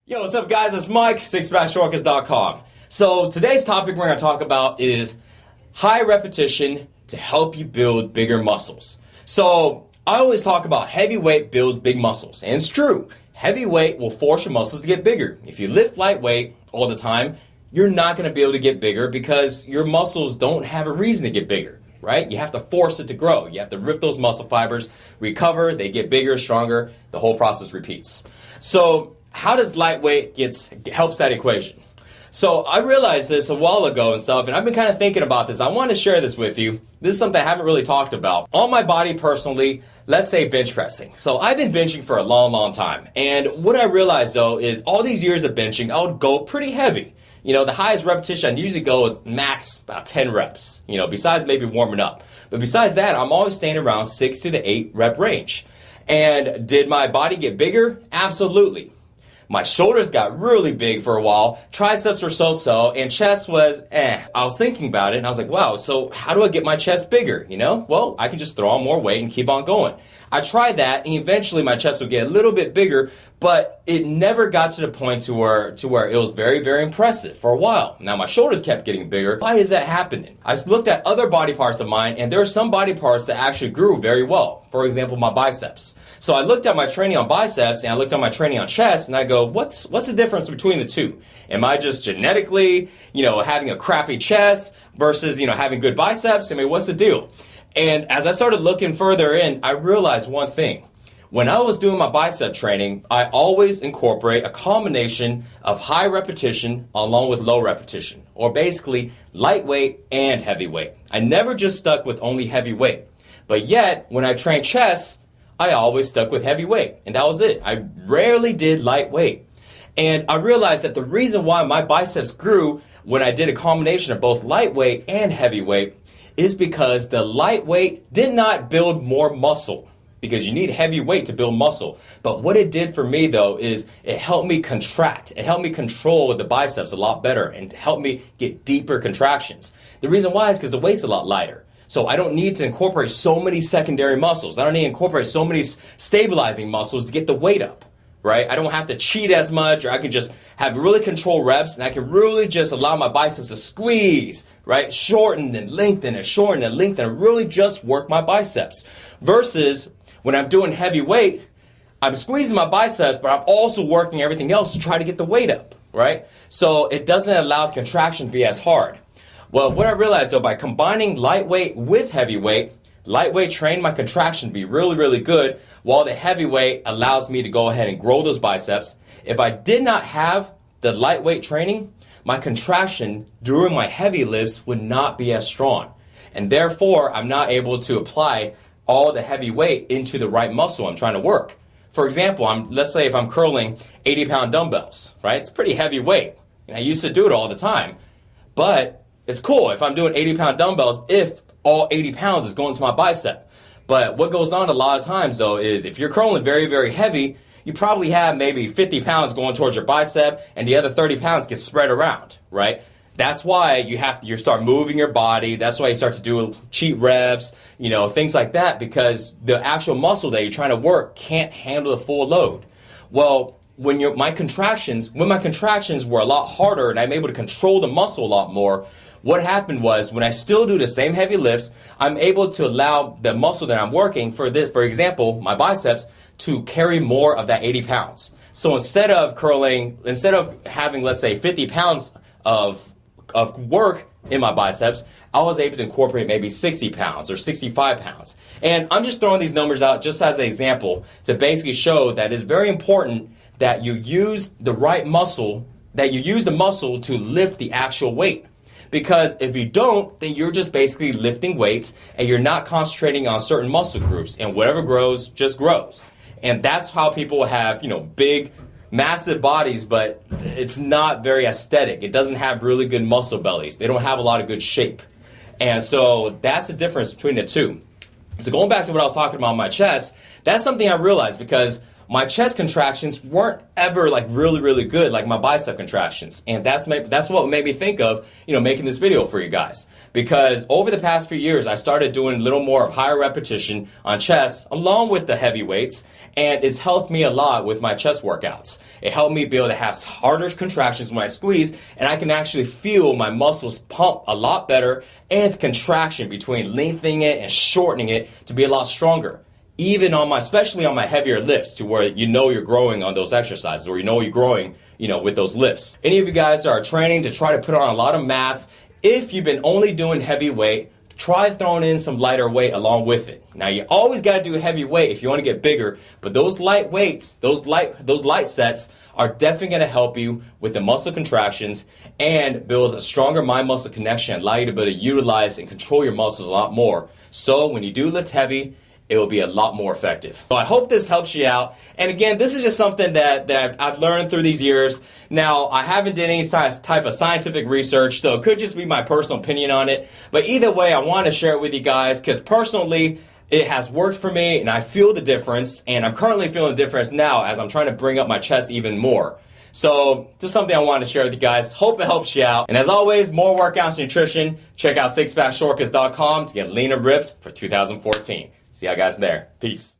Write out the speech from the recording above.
Yo, what's up guys? It's Mike, sixpackshortcuts.com. So today's topic we're going to talk about is high repetition to help you build bigger muscles. So I always talk about heavy weight builds big muscles, and it's true. Heavy weight will force your muscles to get bigger. If you lift lightweight all the time, you're not going to be able to get bigger because your muscles don't have a reason to get bigger, right? You have to force it to grow. You have to rip those muscle fibers, recover, they get bigger, stronger, the whole process repeats. So how does lightweight helps that equation? So I realized this a while ago and stuff, and I've been kind of thinking about this. I want to share this with you. This is something I haven't really talked about. On my body personally, let's say bench pressing. So I've been benching for a long time. And what I realized though is all these years of benching, I would go pretty heavy. You know, the highest repetition I usually go is max about 10 reps, besides maybe warming up. But besides that, I'm always staying around 6 to the 8 rep range. And did my body get bigger? Absolutely. My shoulders got really big for a while, triceps were so-so, and chest was I was thinking about it, and I was like, wow, so how do I get my chest bigger, Well, I can just throw on more weight and keep on going. I tried that, and eventually my chest would get a little bit bigger, but it never got to the point to where it was very, very impressive for a while. Now my shoulders kept getting bigger. Why is that happening? I looked at other body parts of mine, and there are some body parts that actually grew very well. For example, my biceps. So I looked at my training on biceps, and I looked at my training on chest, and I go, what's the difference between the two? Am I just genetically, having a crappy chest versus, having good biceps? I mean, what's the deal? And as I started looking further in, I realized one thing. When I was doing my bicep training, I always incorporate a combination of high repetition along with low repetition, or basically lightweight and heavyweight. I never just stuck with only heavyweight. But yet, when I trained chest, I always stuck with heavyweight, and that was it. I rarely did lightweight. And I realized that the reason why my biceps grew when I did a combination of both lightweight and heavyweight is because the lightweight did not build more muscle, because you need heavy weight to build muscle. But what it did for me though is it helped me contract. It helped me control the biceps a lot better and helped me get deeper contractions. The reason why is because the weight's a lot lighter. So I don't need to incorporate so many secondary muscles. I don't need to incorporate so many stabilizing muscles to get the weight up, right? I don't have to cheat as much, or I can just have really controlled reps, and I can really just allow my biceps to squeeze, right? Shorten and lengthen and shorten and lengthen and really just work my biceps. Versus when I'm doing heavy weight, I'm squeezing my biceps, but I'm also working everything else to try to get the weight up, right? So it doesn't allow the contraction to be as hard. Well, what I realized though, by combining lightweight with heavyweight, lightweight trained my contraction to be really, really good, while the heavyweight allows me to go ahead and grow those biceps. If I did not have the lightweight training, my contraction during my heavy lifts would not be as strong. And therefore, I'm not able to apply all the heavy weight into the right muscle I'm trying to work. For example, let's say if I'm curling 80-pound dumbbells, right? It's pretty heavy weight. And I used to do it all the time. But it's cool if I'm doing 80-pound dumbbells if all 80 pounds is going to my bicep. But what goes on a lot of times though is if you're curling very, very heavy, you probably have maybe 50 pounds going towards your bicep and the other 30 pounds get spread around, right? That's why you start moving your body. That's why you start to do cheat reps, things like that, because the actual muscle that you're trying to work can't handle the full load. Well, when my contractions were a lot harder and I'm able to control the muscle a lot more, what happened was when I still do the same heavy lifts, I'm able to allow the muscle that I'm working for example, my to carry more of that 80 pounds. So instead of having, let's say, 50 pounds of work in my biceps, I was able to incorporate maybe 60 pounds or 65 pounds. And I'm just throwing these numbers out just as an example to basically show that it's very important that you use the right muscle, that you use the muscle to lift the actual weight. Because if you don't, then you're just basically lifting weights and you're not concentrating on certain muscle groups, and whatever grows just grows. And that's how people have, big, massive bodies, but it's not very aesthetic. It doesn't have really good muscle bellies. They don't have a lot of good shape. And so that's the difference between the two. So going back to what I was talking about on my chest, that's something I realized because my chest contractions weren't ever like really good like my bicep contractions. And that's what made me think of, making this video for you guys. Because over the past few years, I started doing a little more of higher repetition on chest along with the heavy weights, and it's helped me a lot with my chest workouts. It helped me be able to have harder contractions when I squeeze, and I can actually feel my muscles pump a lot better, and the contraction between lengthening it and shortening it to be a lot stronger. Even especially on my heavier lifts, to where you're growing on those exercises, or you're growing, with those lifts. Any of you guys that are training to try to put on a lot of mass, if you've been only doing heavy weight, try throwing in some lighter weight along with it. Now, you always got to do heavy weight if you want to get bigger, but those light weights, those light sets are definitely going to help you with the muscle contractions and build a stronger mind-muscle connection, allow you to be able to utilize and control your muscles a lot more. So when you do lift heavy, it will be a lot more effective. So I hope this helps you out. And again, this is just something that I've learned through these years. Now, I haven't done any type of scientific research, so it could just be my personal opinion on it. But either way, I want to share it with you guys because personally, it has worked for me and I feel the difference. And I'm currently feeling the difference now as I'm trying to bring up my chest even more. So just something I wanted to share with you guys. Hope it helps you out. And as always, more workouts and nutrition. Check out sixpackshortcuts.com to get lean and ripped for 2014. See you guys there. Peace.